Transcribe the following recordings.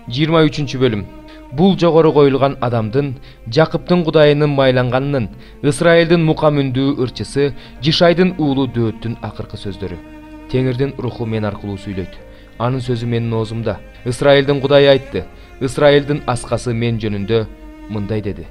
23 bölüm. Бул жогору коюлган адамдын Жакыптын кудайынын майланганынын, Ысрайылдын мукамүндүү ырчысы Жишайдын уулу Дөөттүн акыркы сөздөрү. Теңирдин руху мен аркылуу сүйлөйт. Анын сөзү менин оозумда. Ысрайылдын кудайы айтты. Ысрайылдын аскасы мен жөнүндө мындай деди.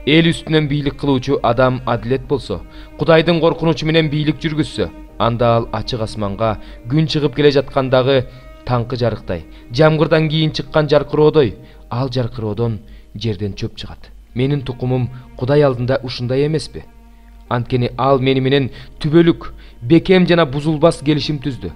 Эл үстүнөн бийлик кылуучу адам адилет болсо, Кудайдын коркунучу менен бийлик жүргүзсө, анда ал ачык асманга күн чыгып келе жаткандагы таңкы жарыктай, жамгырдан кийин чыккан жаркыроодой, ал жаркыроодон жерден чөп чыгат. Менин тукумум Кудай алдында ушундай эмеспи? Анткени ал мени менен түбөлүк, бекем жана бузулбас келишим түздү.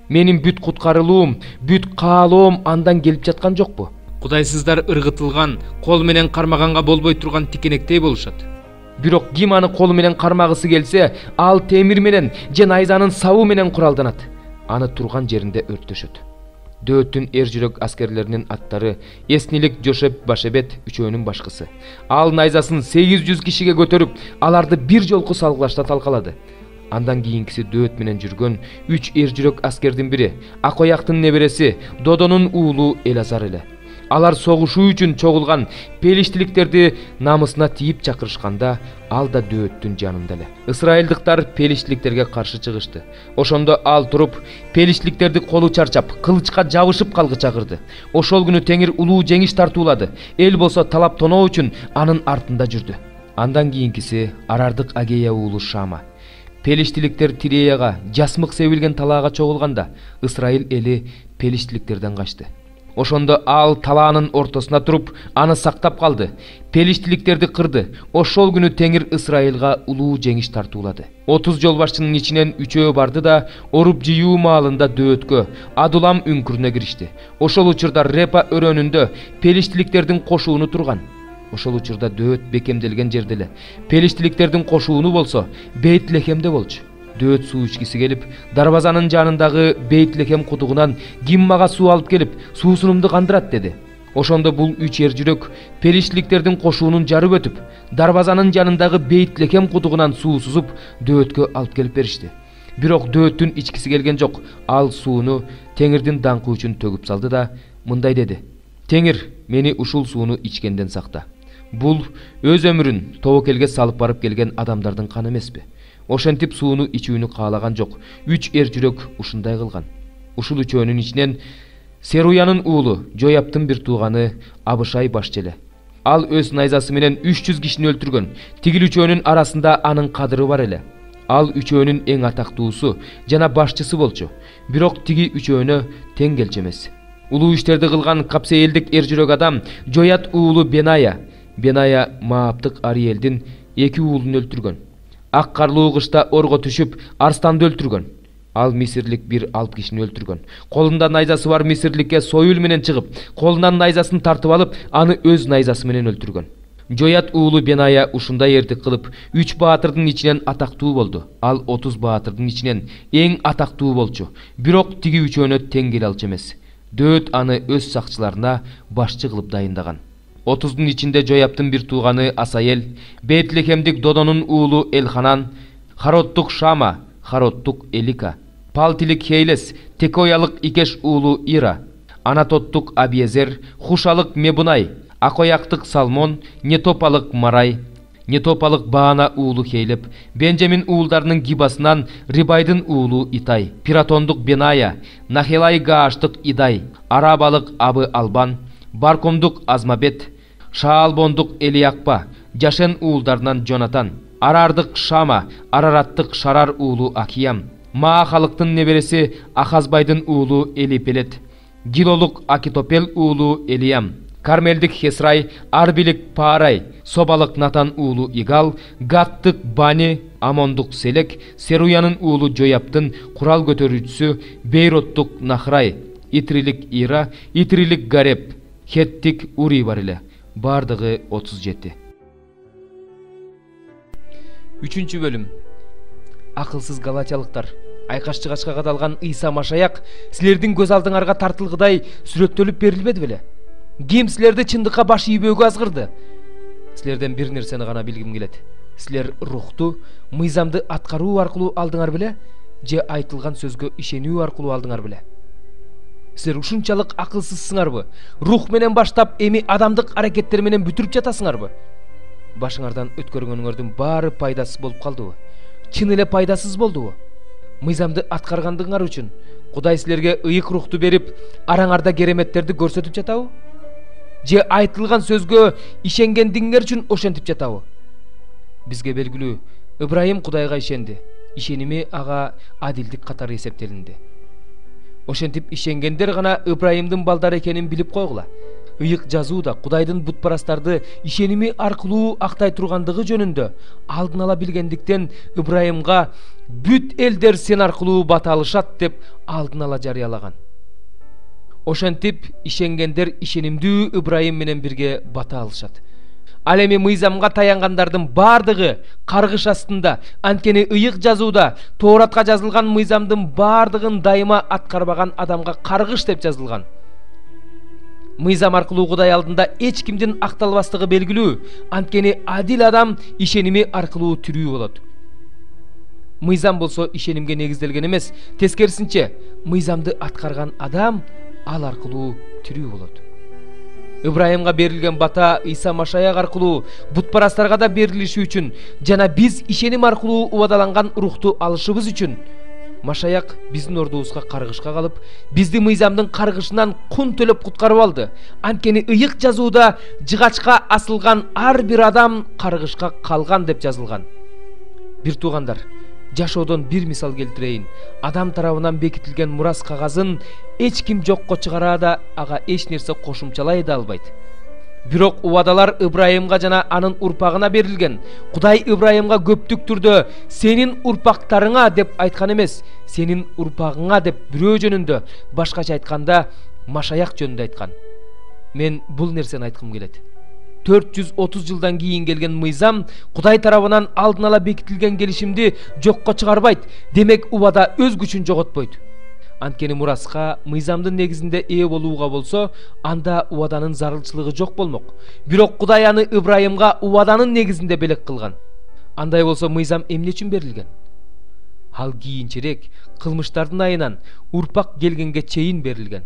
Менин бүт куткарылуум, бүт каалоом андан келип жаткан жокпу? Кудайсыздар ыргытылган, кол менен кармаганга болбой турган тикенектей болушат. Бирок ким аны колу менен кармагысы келсе, ал темир менен же найзанын сабы менен куралданат. Аны турган жеринде өрттөшөт. Дөөттүн эр жүрөк аскерлеринин аттары Эснилик Жошеп Башебет үчөөнүн башкысы. Ал найзасын 800 кишиге көтөрүп, аларды бир жолку салгылашта талкалады. Андан кийинкиси Дөөт менен жүргөн 3 эр жүрөк аскердин бири, Акояктын небереси Додонун уулу Элазар эле. Алар согушуу үчүн чогулган пелиштиликтерди намысына тийип чакырышканда, ал да Дөөттүн жанында эле. Ысрайылдыктар пелиштиликтерге каршы чыгышты. Ошондо ал туруп, пелиштиликтерди колу чарчап, кылычка жабышып калгы чакырды. Ошол күнү Теңир улуу жеңиш тартуулады. Эл болсо талап тоноо үчүн анын артында жүрдү. Андан кийинкиси Арардык Агея уулу Шама. Пелиштиликтер Тиреяга, жасмык себилген талаага чогулганда, Ысрайыл эли пелиштиликтерден качты. Ошондо ал талаанын ортосуна туруп, аны сактап калды. Пелиштиликтерди кырды. Ошол күнү Теңир Ысрайылга улуу жеңиш тартуулады. 30 жолбашчынын ичинен 3-өө барды да оруп жыюу маалында Дөөткө, Адулам үңкүрүнө киришти. Ошол учурда Репа өрөөнүндө пелиштиликтердин кошууну турган. Ошол учурда Дөөт бекемделген жерде эле. Пелиштиликтердин кошууну болсо Бейт-Лехемде болчу. Дөөт суу ичкиси келип, дарбазанын жанындагы Бейт-Лехем кудугунан ким мага суу алып келип, суусунумду кандырат деди. Ошондо бул 3 эр жүрөк пелиштиликтердин кошуунун жарып өтүп, дарбазанын жанындагы Бейт-Лехем кудугунан суу сузуп, Дөөткө алып келип беришти. Бирок Дөөттүн ичкиси келген жок. Ал сууну Теңирдин даңкы үчүн төгүп салды да мындай деди. Теңир, мени ушул сууну ичкенден сакта. Бул өз өмүрүн тобокелге салып барып келген адамдардын каны эмеспи? Ошентип сууну ичүүнү каалаган жок. 3 эр жүрөк ушундай кылган. Ушул үчөөнүн ичинен Серуянын уулу Жояптын бир тууганы Абышай башчы эле. Ал өз найзасы менен 300 кишини өлтүргөн. Тигил үчөөнүн арасында анын кадыры бар эле. Ал үчөөнүн эң атактуусу жана башчысы болчу. Бирок тиги үчөөнө тең келчү эмес. Улуу иштерди кылган Капсеэлдик эр жүрөк адам Жоят уулу Беная. Беная Мааптык Ариэлдин 2 уулун өлтүргөн. Ак карлуу кышта орго түшүп, арстанды өлтүргөн. Ал мисирлик бир алп кишини өлтүргөн. Колунда найзасы бар мисирликке союл менен чыгып, колунан найзасын тартып алып, аны өз найзасы менен өлтүргөн. Жоят уулу Беная ушундай эрдик кылып, 3 баатырдын ичинен атактуу болду. Ал 30 баатырдын ичинен эң атактуу болчу. Бирок тиги үчөөнө тең келе алчу эмес. Дөөт аны өз сакчыларына башчы кылып дайындаган. 30-дун ичинде Жояптын бир тууганы Асаел, Бейт-Лехемдик Додонун уулу Элханан, Хароттук Шама, Хароттук Элика, Палтилик Хейлес, Текоялык Икеш уулу Ира, Анатоттук Абиезер, Хушалык Мебунай, Акояктык Салмон, Нетопалык Марай, Нетопалык Баана уулу Хейлеп, Бенжамин уулдарынын гибасынан Рибайдын уулу Итай, Пиратондук Беная, Нахелай Гааштык Идай, Арабалык Абы Албан, Баркомдук Азмабет, Шаалбондук Элиакпа, Жашен уулдарынан Жонатан, Арардык Шама, Арараттык Шарар уулу Акиям, Маахалыктын небереси Ахазбайдын уулу Элипелет, Гилолук Акитопел уулу Элиям, Кармелдик Хесрай, Арбилик Паарай, Собалык Натан уулу Игал, Гаттык Бани, Амондук Селек, Серуянын уулу Жояптын курал көтөрүүчүсү Бейроттук Нахрай, Итрилик Ира, Итрилик Гареп, Хеттик Ури бар эле. Бардыгы 37. 3 бөлүм. Акылсыз галатиялыктар. Айкаш чыгачка кадалган Ыйса Машаяк силердин көз алдыңарга тартылгыдай сүрөттөлүп берилбеди беле? Ким силерди чындыкка баш ийбөөгө азгырды? Силерден бир нерсени гана билгим келет. Силер рухту, мыйзамды аткаруу аркылуу алдыңар беле, же айтылган сөзгө ишенүү аркылуу алдыңар беле? Силер ушунчалык акылсызсыңарбы? Рух менен баштап эми адамдык аракеттер менен бүтүрүп жатасыңарбы? Башыңардан өткөргөнүңөрдүн баары пайдасыз болуп калдыбы? Чын эле пайдасыз болдубу? Мыйзамды аткаргандыгыңар үчүн Кудай силерге ыйык рухту берип, араңарда кереметтерди көрсөтүп жатабы? Же айтылган сөзгө ишенгендиңер үчүн ошентип жатабы? Бизге белгилүү, Ибрайым Кудайга ишенди. Ишеними ага адилдик катары эсептелинди. Ошентип ишенгендер гана Ибрайымдын балдары экенин билип койгула. Ыйык жазууда Кудайдын бутпарастарды ишеними аркылуу актай тургандыгы жөнүндө алдын ала билгендиктен Ибрайымга бүт элдер сен аркылуу бата алышат деп алдын ала жарыялаган. Ошентип ишенгендер ишенимдүү Ибрайым менен бирге бата алышат. Ал эми мыйзамга таянгандардын бардыгы каргыш астында, анткени ыйык жазууда Тооратка жазылган мыйзамдын бардыгын дайыма аткарбаган адамга каргыш деп жазылган. Мыйзам аркылуу Кудай алдында эч кимдин акталбастыгы белгилүү, анткени адил адам ишеними аркылуу тирүү болот. Мыйзам болсо ишенимге негизделген эмес, тескерисинче, мыйзамды аткарган адам ал аркылуу тирүү болот. Ибрайымга берилген бата Иса Машаяк аркылуу бутпарастарга да берилиши үчүн жана биз ишеним аркылуу убадаланган рухту алышыбыз үчүн Машаяк биздин ордубузга каргышка калып, бизди мыйзамдын каргышынан кун төлөп куткарып алды. Анткени ыйык жазууда жыгачка асылган ар бир адам каргышка калган деп жазылган. Бир туугандар, жашоодон бир мисал келтирейин. Адам тарабынан бекитилген мурас кагазын эч ким жокко чыгара да, ага эч нерсе кошумчалай да албайт. Бирок убадалар Ибрайымга жана анын урпагына берилген. Кудай Ибрайымга көптүк түрдө сенин урпактарыңа деп айткан эмес, сенин урпагыңа деп бирөө жөнүндө, башкача айтканда Машаяк жөнүндө айткан. Мен бул нерсени айткым келет. 430 жылдан кийин келген мыйзам Кудай тарабынан алдын ала бекитилген келишимди жокко чыгарбайт. Демек убада өз күчүн жоготпойт. Анткени мураска мыйзамдын негизинде ээ болууга болсо, анда убаданын зарылчылыгы жок болмок. Бирок Кудай аны Ибрайымга убаданын негизинде белек кылган. Андай болсо мыйзам эмне үчүн берилген? Ал кийинчерээк кылмыштардын айынан урпак келгенге чейин берилген.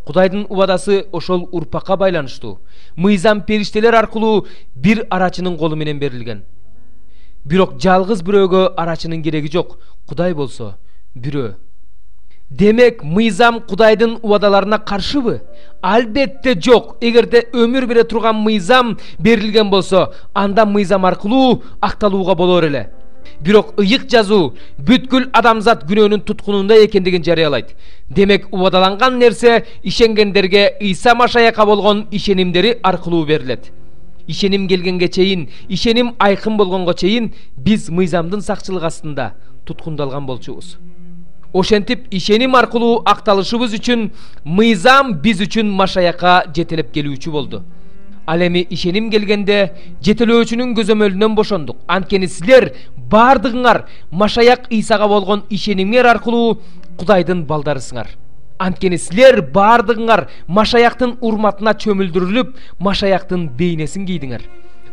Кудайдын убадасы ошол урпакка байланыштуу. Мыйзам периштелер аркылуу бир арачынын колу менен берилген. Бирок жалгыз бирөөгө арачынын кереги жок. Кудай болсо бирөө. Демек мыйзам Кудайдын убадаларына каршыбы? Албетте жок. Эгерде өмүр бере турган мыйзам берилген болсо, анда мыйзам аркылуу акталууга болор эле. Бирок ыйык жазуу бүткүл адамзат күнөөнүн туткунунда экендигин жарыялайт. Демек убадаланган нерсе ишенгендерге Иса Машаякка болгон ишенимдери аркылуу берилет. Ишеним келгенге чейин, ишеним айкын болгонго чейин биз мыйзамдын сакчылыгы астында туткундалган болчубуз. Ошентип ишеним аркылуу акталышыбыз үчүн мыйзам биз үчүн Машаякка жетелеп келүүчү болду. Ал эми ишеним келгенде жетелөөчүнүн көзөмөлүнөн бошондук. Анткени силер бардыгыңар Машаяк Исага болгон ишенимдер аркылуу Кудайдын балдарысыңар. Анткени силер бардыгыңар Машаяктын урматына чөмүлдүрүлүп, Машаяктын бейнесин кийдиңер.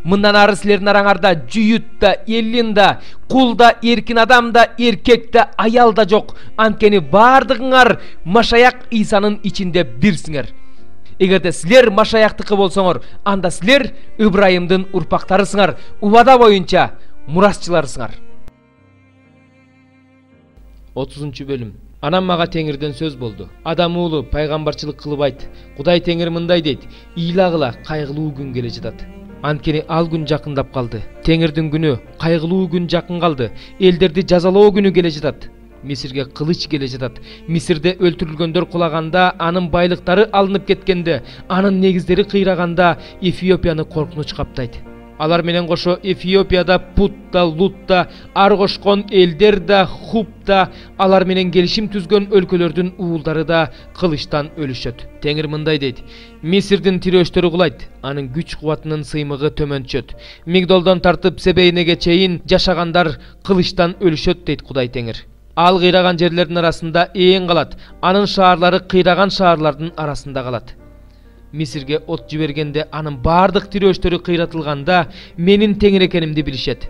Мындан ары силердин араңарда жүйүт да, элин да, кул да, эркин адам да, эркек да, аял да жок. Анткени бардыгыңар Машаяк Исанын ичинде бирсиңер. Эгерде силер Машаяктыкы болсоңор, анда силер Ибрайымдын урпактарысыңар, убада боюнча мурасчыларысыңар. 30 бөлүм. Анан мага Теңирден сөз болду. Адам уулу пайгамбарчылык кылып айт. Кудай Теңир мындай дейт: ыйлагыла, кайгылуу күн келе жатат. Анткени ал күн жакындап калды. Теңирдин күнү, кайгылуу күн жакын калды. Элдерди жазалоо күнү келе жатат. Мисирге кылыч келе жатат. Мисирде өлтүрүлгөндөр кулаганда, анын байлыктары алынып кеткенде, анын негиздери кыйраганда Эфиопияны коркунуч каптайт. Алар менен кошо Эфиопияда Пут да, Лут да, ар кошкон элдер да, Хуп да, алар менен келишим түзгөн өлкөлөрдүн уулдары да кылычтан өлүшөт. Теңир мындай дейт: Мисирдин тирөөчтөрү кулайт, анын күч кубатынын сыймыгы төмөнчөт. Мигдолдон тартып Себейнеге чейин жашагандар кылычтан өлүшөт дейт Кудай Теңир. Ал кыйраган жерлердин арасында ээн калат, анын шаарлары кыйраган шаарлардын арасында калат. Мисирге от жибергенде анын бардык тирөөчтөрү кыйратылганда менин Теңир экенимди билишет.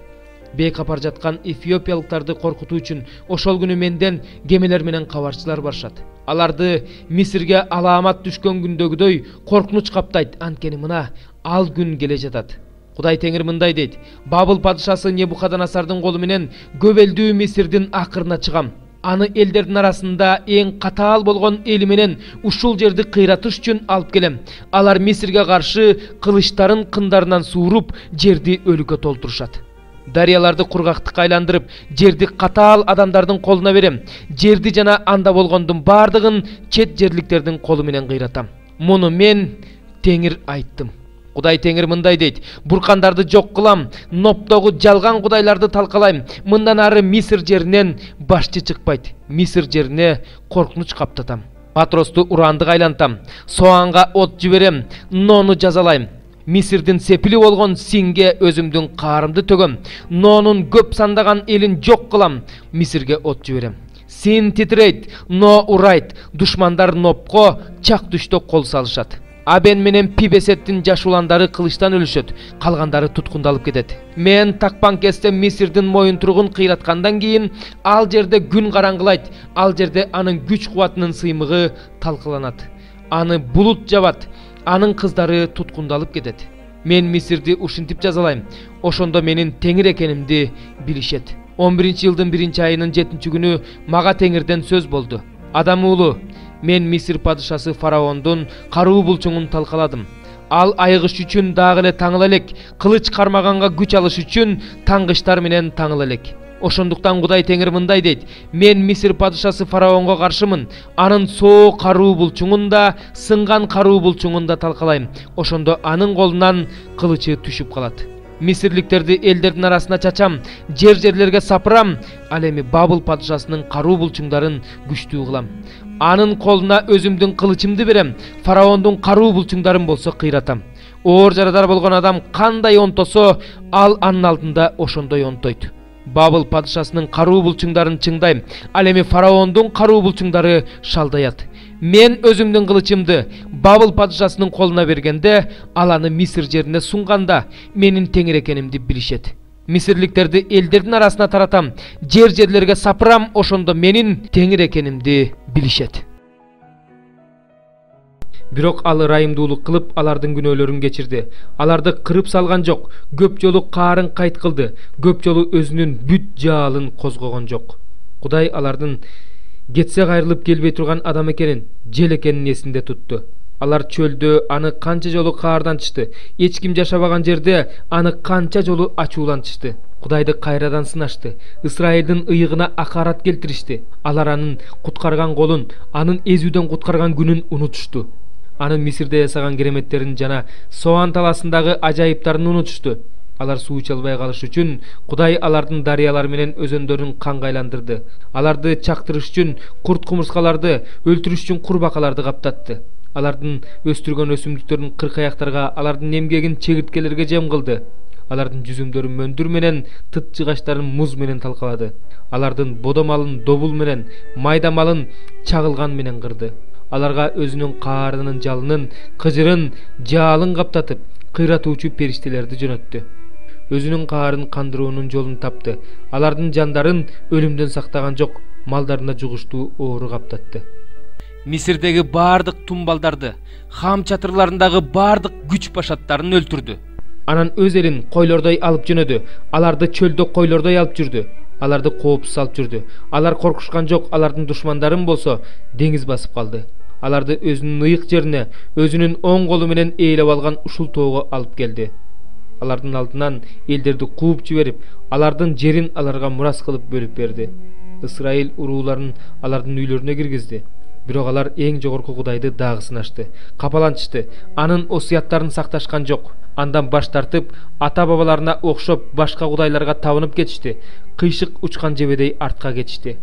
Бейкапар жаткан эфиопиялыктарды коркутуу үчүн ошол күнү менден кемелер менен кабарчылар барышат. Аларды Мисирге аламат түшкөн күндөгүдөй коркунуч каптайт, анткени мына ал күн келе жатат. Кудай Теңир мындай дейт: Бабыл падышасы Небухаднецардын колу менен көп элдүү Мисирдин акырына чыгам. Аны элдердин арасында эң катаал болгон эли менен ушул жерди кыйратыш үчүн алып келем. Алар Мисирге каршы кылычтарын кындарынан сууруп, жерди өлүккө толтурушат. Дарыяларды кургактыкка айландырып, жерди катаал адамдардын колуна берем. Жерди жана анда болгондун бардыгын чет жерликтердин колу менен кыйратам. Муну мен Теңир айттым. Кудай Теңир мындай дейт: буркандарды жок кылам, Ноптогу жалган кудайларды талкалайм. Мындан ары Мисир жеринен башчы чыкпайт. Мисир жерине коркунуч каптатам. Патросту урандык айлантам. Соанга от жиберем, Нону жазалайм. Мисирдин сепили болгон Синге өзүмдүн каарымды төгөм. Нонун көп сандаган элин жок кылам. Мисирге от жиберем. Син титрейт, Но урайт. Душмандар Нопко чак түштө кол салышат. Абен менен Пибесеттин жаш уландары кылычтан өлүшөт, калгандары туткундалып кетет. Мен такпан кесте Мисирдин моюнтуругун кыйраткандан кийин ал жерде күн караңгылайт, ал жерде анын күч кубатынын сыймыгы талкаланат. Аны булут жабат, анын кыздары туткундалып кетет. Мен Мисирди ушинтип жазалайм, ошондо менин Теңир экенимди билишет. 11-жылдын 1-айынын 7-күнү мага Теңирден сөз болду: Адам уулу, мен Мисир падышасы фараондун каруу булчуңун талкаладым. Ал айыгыш үчүн дагы эле таңыл элек, кылыч кармаганга күч алыш үчүн таңгычтар менен таңыл элек. Ошондуктан Кудай Теңир мындай дейт: мен Мисир падышасы фараонго каршымын. Анын соо каруу булчуңун да, сынган каруу булчуңун да талкалайм. Ошондо анын колунан кылычы түшүп калат. Мисирликтерди элдердин арасына чачам, жерлерге сапырам. Ал эми Бабыл падышасынын каруу булчуңдарын күчтүү кылам. Анын колуна өзүмдүн кылычымды берем. Фараондун каруу булчуңдарын болсо кыйратам. Оор жарадар болгон адам кандай онтосо, ал анын алдында ошондой онтойт. Бабыл падышасынын каруу булчуңдарын чыңдайм. Ал эми фараондун каруу булчуңдары шалдаят. Мен өзүмдүн кылычымды Бабыл падышасынын колуна бергенде, ал аны Мисир жерине сунганда, менин Теңир экенимди билишет. Мисирликтерди элдердин арасына таратам, жерлерге сапырам, ошондо менин Теңир экенимди билишет. Бирок ал ырайымдуулук кылып, алардын күнөөлөрүн кечирди. Аларды кырып салган жок, көп жолу каарын кайт кылды, көп жолу өзүнүн бүт жаалын козгогон жок. Кудай алардын кетсе кайрылып келбей турган адам экенин, жел экенин эсинде тутту. Алар чөлдө аны канча жолу каардантышты, эч ким жашабаган жерде аны канча жолу ачуулантышты. Кудайды кайрадан сынашты, Исраилдин ыйыгына акарат келтиришти. Алар анын куткарган колун, анын эзүүдөн куткарган күнүн унутушту. Анын Мисирде жасаган кереметтерин жана Соан таласындагы ажайыптарын унутушту. Алар суу иче албай калыш үчүн Кудай алардын дарыялар менен өзөндөрүн канга айландырды. Аларды чактырыш үчүн курт кумурскаларды, өлтүрүш үчүн курбакаларды каптатты. Алардын өстүргөн өсүмдүктөрүн кыркаяктарга, алардын эмгегин чегирткелерге жем кылды. Алардын жүзүмдөрүн мөндүр менен, тыт жыгачтарын муз менен талкалады. Алардын бодо малын добул менен, майда малын чагылган менен кырды. Аларга өзүнүн каарынын жалынын, кыжырын, жаалын каптатып, кыйратуучу периштелерди жөнөттү. Өзүнүн каарын кандыруунун жолун тапты. Алардын жандарын өлүмдөн сактаган жок, малдарына жугуштуу оору каптатты. Мисирдеги бардык тумбалдарды, хам чатырларындагы бардык күч башаттарын өлтүрдү. Анан өз элин койлордой алып жөнөдү. Аларды чөлдө койлордой алып жүрдү. Аларды коопсуз алып жүрдү. Алар коркушкан жок, алардын душмандарын болсо деңиз басып калды. Аларды өзүнүн ыйык жерине, өзүнүн оң колу менен ээлеп алган ушул тоого алып келди. Алардын алдынан элдерди кууп жиберип, алардын жерин аларга мурас кылып бөлүп берди. Исраил урууларын алардын үйлөрүнө киргизди. Бирок алар эң жогорку Кудайды дагы сынашты, капаланышты, анын осуяттарын сакташкан жок. Андан баш тартып, ата-бабаларына окшоп башка кудайларга табынып кетишти, кыйшык учкан жебедей артка кетишти.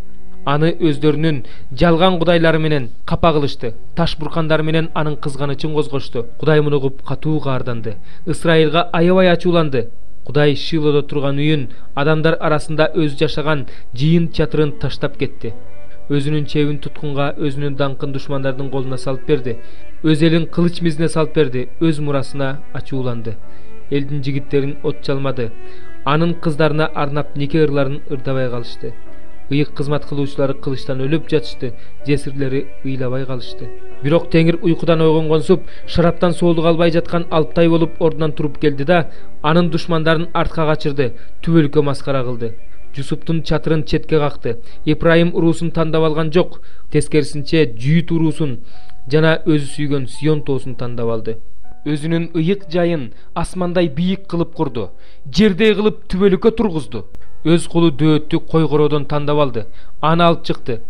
Аны өздөрүнүн жалган кудайлары менен капа кылышты, таш буркандар менен анын кызганычын козгошту. Кудай муну угуп катуу каарданды, Исраилга аябай ачууланды. Кудай Шилодо турган үйүн, адамдар арасында өз жашаган жыйын чатырын таштап кетти. Өзүнүн чебин туткунга, өзүнүн даңкын душмандардын колуна салып берди. Өз элин кылыч мизине салып берди, өз мурасына ачууланды. Элдин жигиттерин от чалмады. Анын кыздарына арнап нике ырларын ырдабай калышты. Ыйык кызмат кылуучулары кылычтан өлүп жатышты, жесирлери ыйлабай калышты. Бирок Теңир уйкудан ойгонгонсуп, шараптан соолук албай жаткан Алптай болуп ордунан туруп келди да, анын душмандарын артка качырды, түбөлүккө маскара кылды. Жусуптун чатырын четке какты. Ибрайым уруусун тандап алган жок, тескерисинче Жүйүт уруусун жана өзү сүйгөн Сион тоосун тандап алды. Өзүнүн ыйык жайын асмандай бийик кылып курду, жердей кылып түбөлүккө тургузду. Өз кулу Дөөттү койгороодон тандап алды, аны алып чыкты.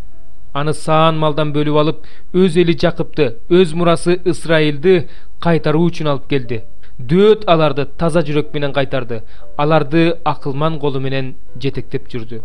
Аны саан малдан бөлүп алып, өз эли Жакыпты, өз мурасы Ысрайылды кайтаруу үчүн алып келди. Дөөт аларды таза жүрөк менен кайтарды, аларды акылман колу менен жетектеп жүрдү.